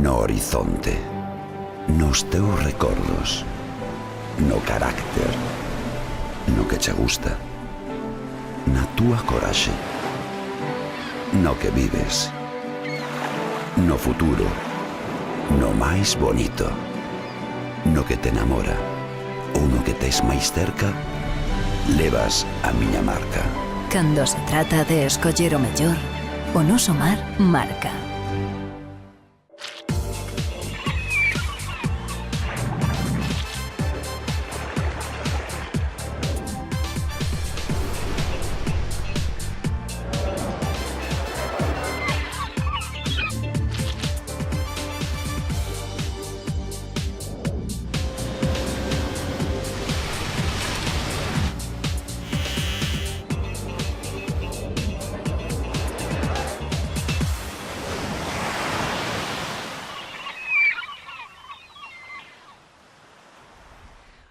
no horizonte, nos teus recordos, no carácter, no que che gusta, na túa coraxe, no que vives, no futuro, no máis bonito, no que te enamora ou no que tes máis cerca, levas a miña marca. Cando se trata de escoller o mellor, o noso mar marca.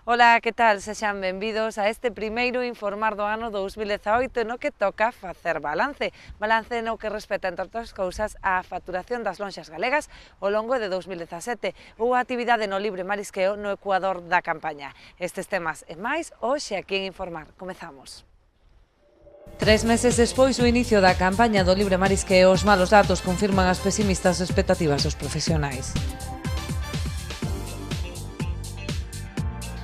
Ola, que tal? Sexan benvidos a este primeiro informar do ano 2018 no que toca facer balance. Balance no que respecta, entre outras cousas, a facturación das lonxas galegas ao longo de 2017 ou a actividade no libre marisqueo no ecuador da campaña. Estes temas e máis hoxe aquí en Informar. Comezamos. 3 meses despois do inicio da campaña do libre marisqueo, os malos datos confirman as pesimistas expectativas dos profesionais.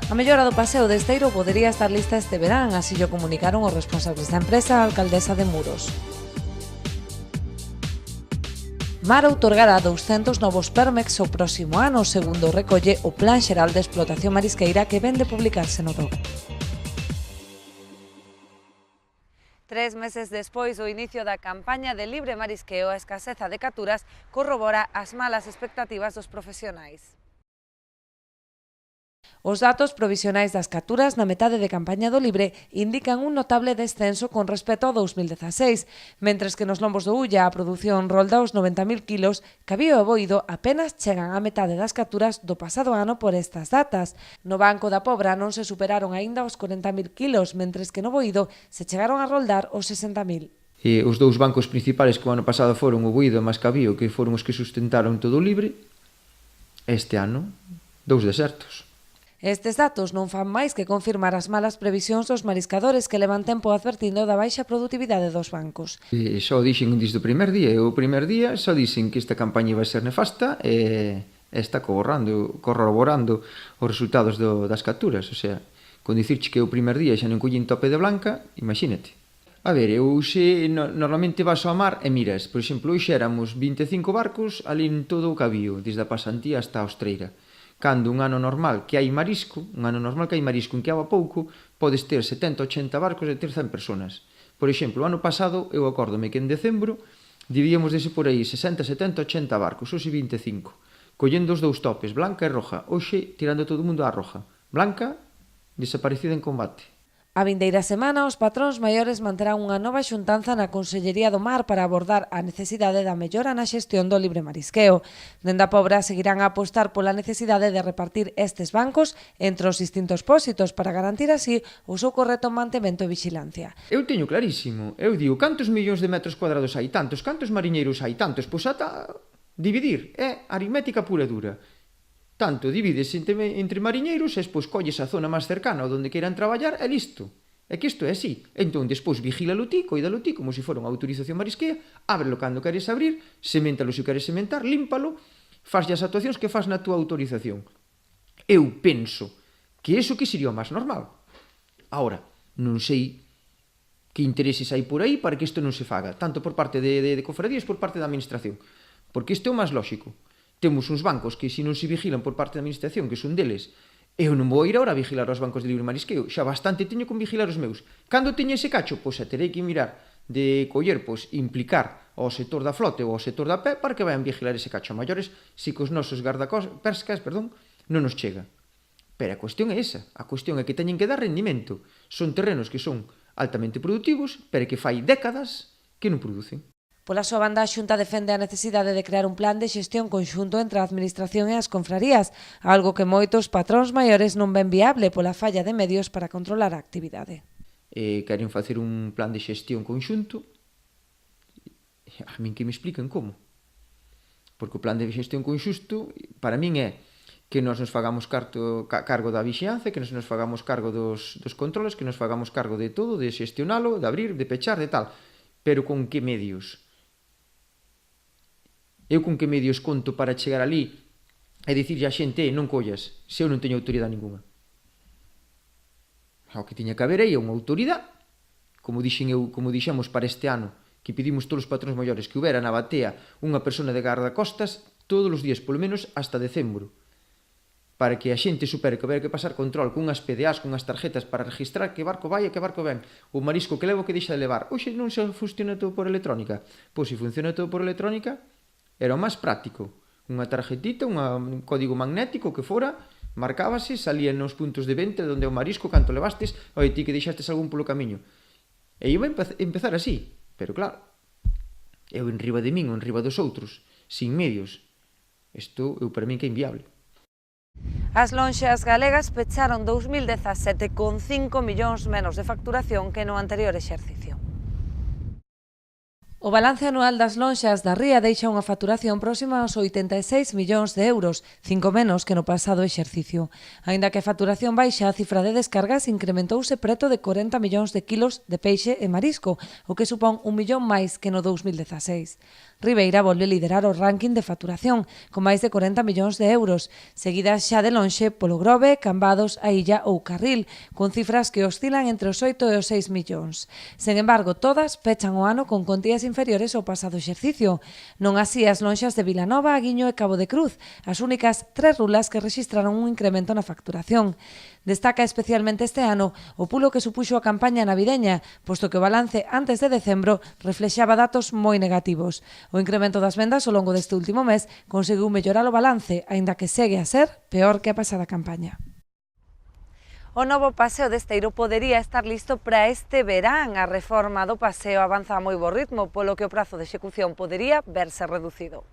A mellora do paseo de Esteiro podería estar lista este verán, así o comunicaron os responsables da empresa a alcaldesa de Muros. Mar outorgará 200 novos Permex o próximo ano, segundo recolle o Plan Xeral de Explotación Marisqueira que ven de publicarse no DOC. 3 meses despois do inicio da campaña de libre marisqueo, a escaseza de capturas corrobora as malas expectativas dos profesionais. Os datos provisionais das capturas na metade de campaña do libre indican un notable descenso con respecto ao 2016, mentres que nos lombos do Ulla a produción rolda os 90.000 kilos, Cabío e Boido apenas chegan á metade das capturas do pasado ano por estas datas. No Banco da Pobra non se superaron aínda os 40.000 kilos, mentres que no Boido se chegaron a roldar os 60.000. Os dous bancos principales que o ano pasado foron o Boido e máis Cabío, que foron os que sustentaron todo o libre, este ano, dous desertos. Estes datos non fan máis que confirmar as malas previsións dos mariscadores que levan tempo advertindo da baixa produtividade dos bancos. Xa o dixen desde o primer día, e o primer día xa dixen que esta campaña vai ser nefasta e está corroborando os resultados das capturas. O sea, con dicirche que o primer día xa non collín tope de blanca, imagínate. A ver, eu normalmente vas ao mar e miras, por exemplo, hoxe éramos 25 barcos ali en todo o Cabío, desde a Pasantía hasta a Ostreira. Cando un ano normal que hai marisco, en que há pouco, podes ter 70-80 barcos e ter 100 personas. Por exemplo, o ano pasado, eu acórdome que en decembro debíamos dese por aí 60, 70, 80 barcos, hoxe 25. Collendo os dous topes, blanca e roja, hoxe tirando todo o mundo á roja. Blanca, desaparecida en combate. A vindeira semana, os patróns maiores manterán unha nova xuntanza na Consellería do Mar para abordar a necesidade da mellora na xestión do libre marisqueo. Dende a Pobra seguirán a apostar pola necesidade de repartir estes bancos entre os distintos pósitos para garantir así o seu correcto mantemento e vixilancia. Eu teño clarísimo, eu digo, cantos millóns de metros cuadrados hai tantos, cantos mariñeiros hai tantos, pois ata dividir, é aritmética pura e dura. Tanto divides entre mariñeiros e despois colles a zona máis cercana onde queiran traballar e listo. É que isto é así. Entón, despois vigílalo ti, coídalo ti, como se fora unha autorización marisquea, ábrelo cando queres abrir, seméntalo se queres sementar, límpalo, faslle as actuacións que fas na túa autorización. Eu penso que iso que sería o máis normal. Ahora, non sei que intereses hai por aí para que isto non se faga, tanto por parte de cofradías por parte da administración. Porque isto é o máis lóxico. Temos uns bancos que se non se vigilan por parte da administración, que son deles, eu non vou ir agora a vigilar os bancos de libre marisqueo, xa bastante teño con vigilar os meus. Cando teño ese cacho, pois xa terei que mirar de coller, pois implicar ao sector da flote ou ao sector da pé para que vayan vigilar ese cacho a maiores se que os nosos gardapescas non nos chega. Pero a cuestión é esa, a cuestión é que teñen que dar rendimento. Son terrenos que son altamente productivos, pero que fai décadas que non producen. Pola súa banda, a Xunta defende a necesidade de crear un plan de xestión conxunto entre a Administración e as confrarías, algo que moitos patróns maiores non ven viable pola falla de medios para controlar a actividade. Queren facer un plan de xestión conxunto, a min que me expliquen como. Porque o plan de xestión conxusto, para min é que nos fagamos cargo da vixianza, que nos fagamos cargo dos controles, que nos fagamos cargo de todo, de xestionalo, de abrir, de pechar, de tal. Pero con que medios? Eu con que medios conto para chegar ali e dicirlle a xente, non collas, se eu non teño autoridade ninguna. O que tiña que haber aí é unha autoridade, como dixemos para este ano, que pedimos todos os patróns maiores que houbera na batea unha persona de gardacostas todos os días, polo menos hasta decembro, para que a xente supere que haber que pasar control con unhas PDAs, con unhas tarjetas para registrar que barco vai e que barco ven, o marisco que levo que deixa de levar. Oxe, non se funciona todo por electrónica? Pois se funciona todo por electrónica, era o máis práctico. Unha tarjetita, un código magnético que fora, marcábase, salía nos puntos de venta onde o marisco, canto levastes, oi, ti que deixastes algún polo camiño. E iba a empezar así, pero claro, eu en riba de min ou en riba dos outros, sin medios, isto eu para min que é inviable. As lonxas galegas pecharon 2017 con 5 millóns menos de facturación que no anterior exercicio. O balance anual das lonxas da ría deixa unha facturación próxima aos 86 millóns de euros, 5 menos que no pasado exercicio. Aínda que a facturación baixa, a cifra de descargas incrementouse preto de 40 millóns de kilos de peixe e marisco, o que supón 1 millón máis que no 2016. Ribeira volve liderar o ranking de facturación, con máis de 40 millóns de euros, seguidas xa de lonxe polo Grove, Cambados, A Illa ou Carril, con cifras que oscilan entre os 8 e os 6 millóns. Sen embargo, todas pechan o ano con contías inferiores ao pasado exercicio. Non así as lonxas de Vilanova, Aguiño e Cabo de Cruz, as únicas 3 rulas que rexistraron un incremento na facturación. Destaca especialmente este ano o pulo que supuxo a campaña navideña, posto que o balance antes de decembro reflexaba datos moi negativos. O incremento das vendas ao longo deste último mes conseguiu mellorar o balance, aínda que segue a ser peor que a pasada campaña. O novo paseo de Esteiro podería estar listo para este verán. A reforma do paseo avanza a moi bo ritmo, polo que o prazo de execución podería verse reducido.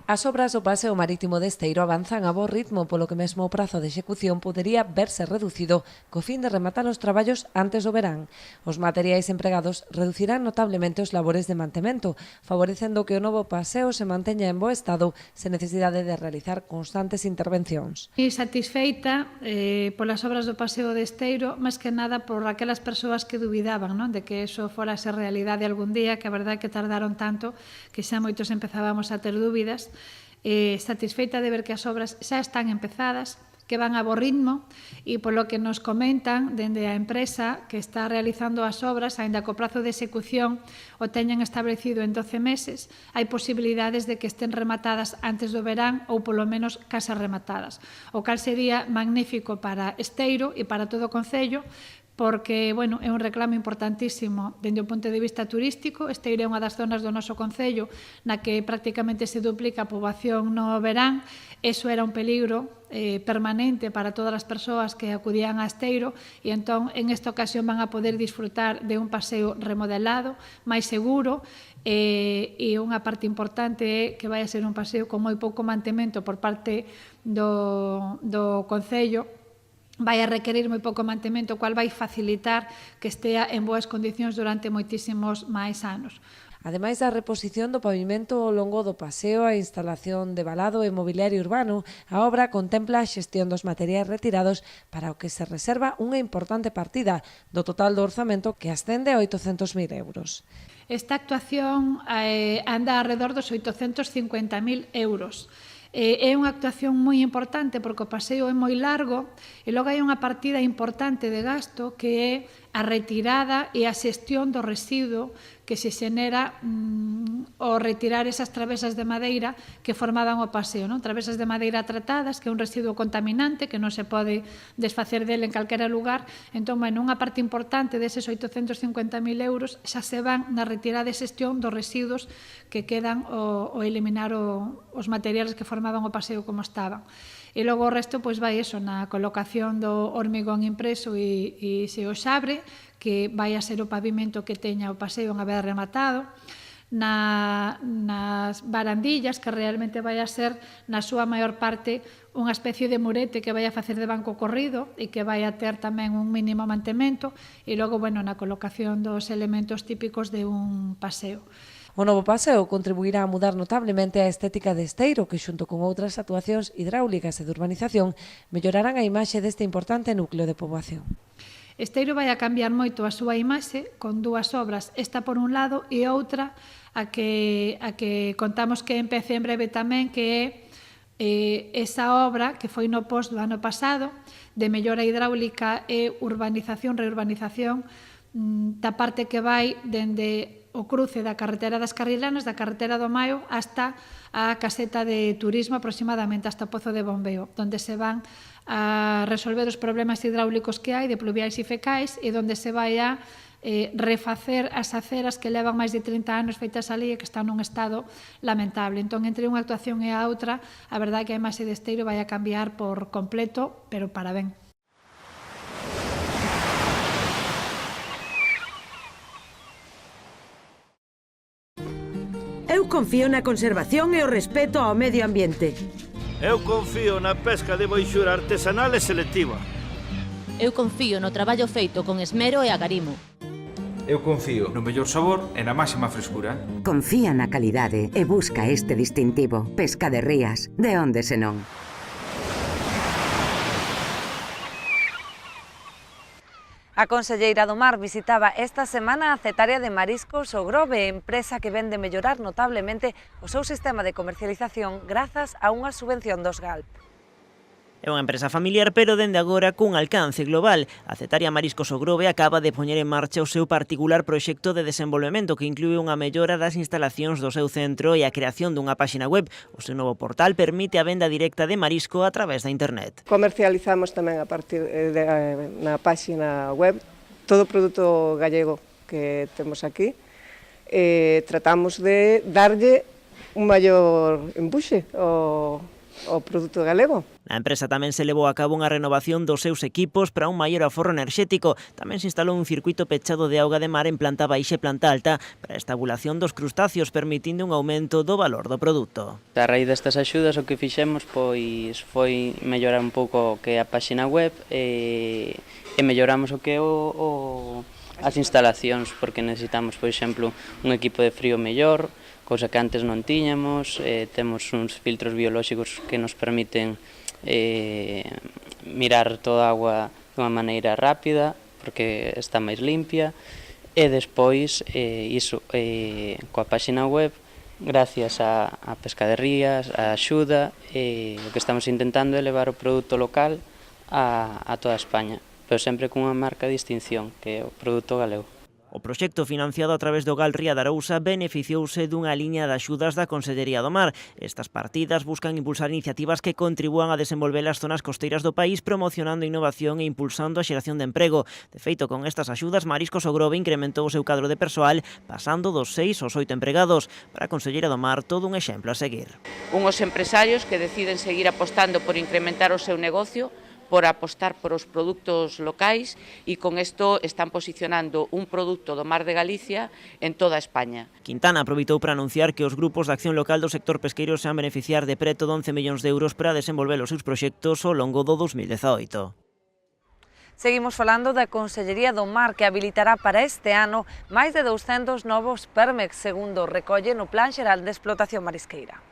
As obras do paseo marítimo de Esteiro avanzan a bo ritmo, polo que mesmo o prazo de execución podería verse reducido co fin de rematar os traballos antes do verán. Os materiais empregados reducirán notablemente os labores de mantemento, favorecendo que o novo paseo se manteña en bo estado sen necesidade de realizar constantes intervencións. E satisfeita polas obras do paseo de Esteiro, máis que nada por aquelas persoas que dubidaban, non, de que eso fora a ser realidade algún día, que a verdade que tardaron tanto que xa moitos empezábamos a ter dúbidas. Satisfeita de ver que as obras xa están empezadas, que van a bo ritmo e polo que nos comentan dende a empresa que está realizando as obras, aínda que o prazo de execución o teñan establecido en 12 meses, hai posibilidades de que estén rematadas antes do verán ou polo menos case rematadas, o cal sería magnífico para Esteiro e para todo o concello, porque, bueno, é un reclamo importantísimo dende o punto de vista turístico. Esteiro é unha das zonas do noso concello na que prácticamente se duplica a poboación no verán. Eso era un peligro permanente para todas as persoas que acudían a Esteiro e entón en esta ocasión van a poder disfrutar de un paseo remodelado, máis seguro, e unha parte importante é que vai a ser un paseo con moi pouco mantemento por parte do concello. Vai a requerir moi pouco mantemento, o cual vai facilitar que estea en boas condicións durante moitísimos máis anos. Ademais da reposición do pavimento ao longo do paseo, a instalación de valado e mobiliario urbano, a obra contempla a xestión dos materiais retirados para o que se reserva unha importante partida do total do orzamento que ascende a 800.000 euros. Esta actuación anda alrededor dos 850.000 euros. É unha actuación moi importante porque o paseo é moi largo e logo hai unha partida importante de gasto que é a retirada e a xestión do residuo que se xenera ao retirar esas travesas de madeira que formaban o paseo, non? Travesas de madeira tratadas, que é un residuo contaminante que non se pode desfacer dele en calquera lugar. Entón, bueno, unha parte importante deses 850.000 euros xa se van na retirada e xestión dos residuos que quedan ao eliminar os materiales que formaban o paseo como estaban. E logo o resto pois vai eso na colocación do hormigón impreso e se o xabre, que vai a ser o pavimento que teña o paseo unha vez rematado, nas barandillas, que realmente vai a ser na súa maior parte unha especie de murete que vai a facer de banco corrido e que vai a ter tamén un mínimo mantemento, e logo, bueno, na colocación dos elementos típicos de un paseo. O novo paseo contribuirá a mudar notablemente a estética de Esteiro, que xunto con outras actuacións hidráulicas e de urbanización mellorarán a imaxe deste importante núcleo de poboación. Esteiro vai a cambiar moito a súa imaxe con dúas obras, esta por un lado e outra a que contamos que empece en breve tamén, que é esa obra que foi no post do ano pasado de mellora hidráulica e reurbanización da parte que vai dende o cruce da carretera das Carrilanas, da carretera do Maio, hasta a caseta de turismo, aproximadamente hasta o Pozo de Bombeo, onde se van a resolver os problemas hidráulicos que hai de pluviais e fecais e onde se vai a refacer as aceras que levan máis de 30 anos feitas ali e que están nun estado lamentable. Entón, entre unha actuación e a outra, a verdade é que a imaxe de Esteiro vai a cambiar por completo, pero para ben. Eu confío na conservación e o respeto ao medio ambiente. Eu confío na pesca de boixura artesanal e selectiva. Eu confío no traballo feito con esmero e agarimo. Eu confío no mellor sabor e na máxima frescura. Confía na calidade e busca este distintivo. Pesca de Rías, de onde senón. A Conselleira do Mar visitaba esta semana a cetaria de mariscos O Grove, empresa que vende mellorar notablemente o seu sistema de comercialización grazas a unha subvención dos GALP. É unha empresa familiar, pero dende agora cun alcance global. A cetaria Mariscos O Grove acaba de poñer en marcha o seu particular proxecto de desenvolvemento que inclúe unha mellora das instalacións do seu centro e a creación dunha páxina web. O seu novo portal permite a venda directa de marisco a través da internet. Comercializamos tamén a partir na páxina web todo o produto gallego que temos aquí. Tratamos de darlle un maior empuxe ao produto galego. Na empresa tamén se levou a cabo unha renovación dos seus equipos para un maior aforro enerxético. Tamén se instalou un circuito pechado de auga de mar en planta baixa e planta alta para a estabulación dos crustáceos, permitindo un aumento do valor do produto. A raíz destas axudas o que fixemos foi mellorar un pouco o que é a páxina web e melloramos o que é as instalacións, porque necesitamos, por exemplo, un equipo de frío mellor, cousa que antes non tiñamos, temos uns filtros biolóxicos que nos permiten mirar toda a agua dunha maneira rápida, porque está máis limpia, e despois, coa páxina web, gracias a Pesca de Rías, a axuda, o que estamos intentando é levar o produto local a toda España, pero sempre cunha marca de distinción, que é o produto galego. O proxecto financiado a través do GAL Ría de Arousa beneficiouse dunha liña de axudas da Consellería do Mar. Estas partidas buscan impulsar iniciativas que contribúan a desenvolver as zonas costeiras do país, promocionando innovación e impulsando a xeración de emprego. De feito, con estas axudas, Mariscos O Grove incrementou o seu cadro de persoal, pasando dos 6 aos 8 empregados. Para a Conselleira do Mar, todo un exemplo a seguir. Unhos empresarios que deciden seguir apostando por incrementar o seu negocio, por apostar por os produtos locais e con isto están posicionando un produto do Mar de Galicia en toda España. Quintana aproveitou para anunciar que os grupos de acción local do sector pesqueiro se van beneficiar de preto de 11 millóns de euros para desenvolver os seus proxectos ao longo do 2018. Seguimos falando da Consellería do Mar, que habilitará para este ano máis de 200 novos PERMEX, segundo recolle no Plan Xeral de Explotación Marisqueira.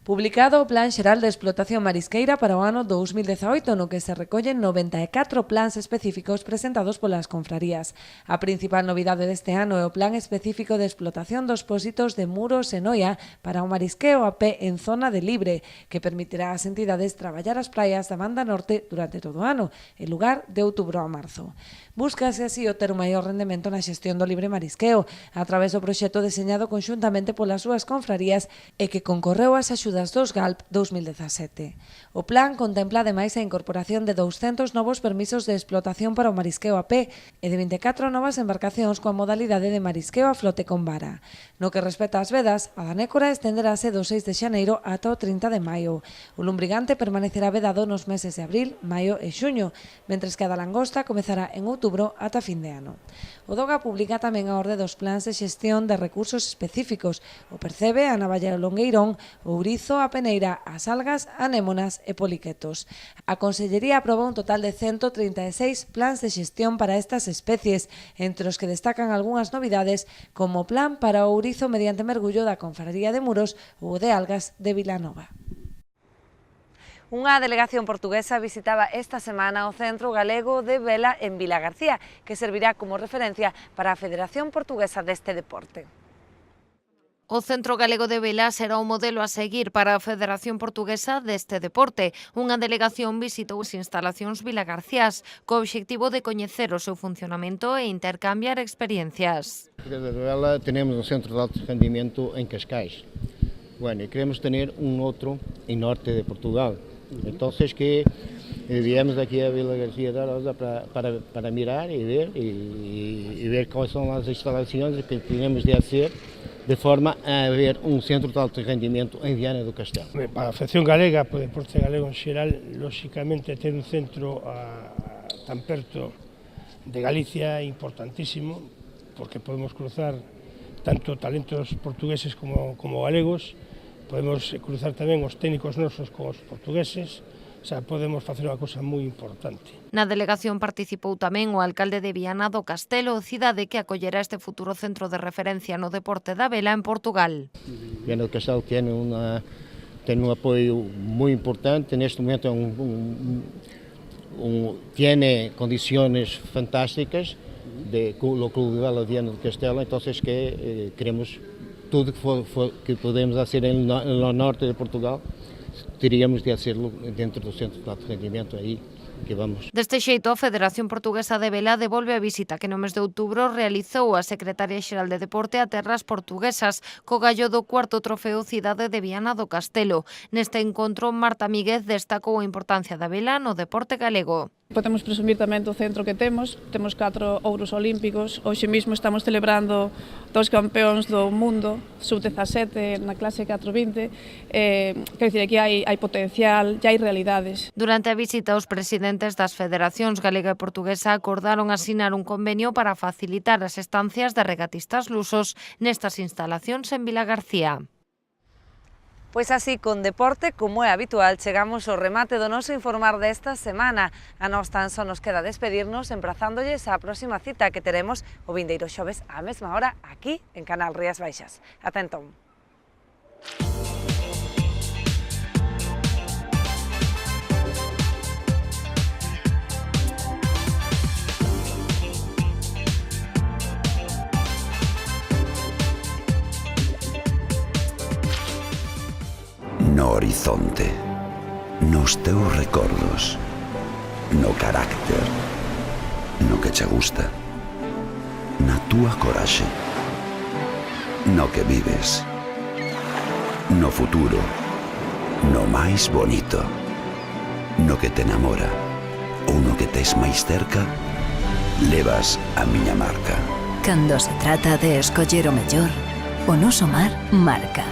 Publicado o Plan Xeral de Explotación Marisqueira para o ano 2018, no que se recollen 94 plans específicos presentados polas confrarías. A principal novidade deste ano é o Plan Específico de Explotación dos Pósitos de Muros e Noia para o marisqueo a pé en zona de libre, que permitirá ás entidades traballar as praias da banda norte durante todo o ano, en lugar de outubro a marzo. Búscase así o ter un maior rendemento na xestión do libre marisqueo, a través do proxecto deseñado conxuntamente polas súas confrarías e que concorreu ás axudas dos GALP 2017. O plan contempla ademais a incorporación de 200 novos permisos de explotación para o marisqueo a pé e de 24 novas embarcacións coa modalidade de marisqueo a flote con vara. No que respecta ás vedas, a da Nécora estenderase do 6 de xaneiro ata o 30 de maio. O lumbrigante permanecerá vedado nos meses de abril, maio e xuño, mentres que a da langosta comezará en outubro ata fin de ano. O DOGA publica tamén a orde dos plans de xestión de recursos específicos. O percebe a Navalla do Longueirón, o Ourizo ourizo, a peneira, as algas, anémonas e poliquetos. A Consellería aprobou un total de 136 plans de xestión para estas especies, entre os que destacan algunhas novidades como o plan para o ourizo mediante mergullo da Confraría de Muros ou de algas de Vilanova. Unha delegación portuguesa visitaba esta semana o Centro Galego de Vela en Vilagarcía, que servirá como referencia para a Federación Portuguesa deste deporte. O Centro Galego de Vela será un modelo a seguir para a Federación Portuguesa deste deporte. Unha delegación visitou as instalacións vilagarciás co obxectivo de coñecer o seu funcionamento e intercambiar experiencias. De Vela tenemos un centro de alto rendimiento en Cascais. Bueno, y queremos tener un otro en norte de Portugal. Entonces que viemos aquí a Vila García da Rosa para mirar y ver cuáles son las instalaciones que tenemos de hacer de forma a haber un centro de alto rendimento en Viana do Castelo. Para a Federación Galega, para o deporte galego en xeral, lóxicamente ter un centro tan perto de Galicia é importantísimo, porque podemos cruzar tanto talentos portugueses como galegos, podemos cruzar tamén os técnicos nosos con os portugueses, o sea, podemos facer unha cousa moi importante. Na delegación participou tamén o alcalde de Viana do Castelo, cidade que acollerá este futuro centro de referencia no deporte da vela en Portugal. Viana do Castelo ten un apoio moi importante, neste momento tiene condiciones fantásticas lo Clube de Vela de Viana do Castelo, entonces que queremos tudo que podemos fazer no norte de Portugal, teríamos de hacerlo dentro do centro de alto rendimento aí que vamos. Deste xeito, a Federación Portuguesa de Vela devolve a visita que no mes de outubro realizou a Secretaria Xeral de Deporte a terras portuguesas co gallo do cuarto trofeo Cidade de Viana do Castelo. Neste encontro, Marta Míguez destacou a importancia da vela no deporte galego. Podemos presumir tamén do centro que temos 4 ouros olímpicos, hoxe mesmo estamos celebrando 2 campeóns do mundo, sub-17 na clase 420, quer dizer, aquí hai potencial, ya hai realidades. Durante a visita, os presidentes das federacións galega e portuguesa acordaron asinar un convenio para facilitar as estancias de regatistas lusos nestas instalacións en Vilagarcía. Pois así, con deporte, como é habitual, chegamos ao remate do noso informar desta semana. A nós tan só nos queda despedirnos emprazándoles á próxima cita que teremos o vindeiro xoves á mesma hora aquí en Canal Rías Baixas. Ata entón. No horizonte, nos teus recordos, no carácter, no que che gusta, na túa coraxe, no que vives, no futuro, no máis bonito, no que te enamora ou no que tes máis cerca, levas a miña marca. Cando se trata de escoller o mellor, o noso mar marca.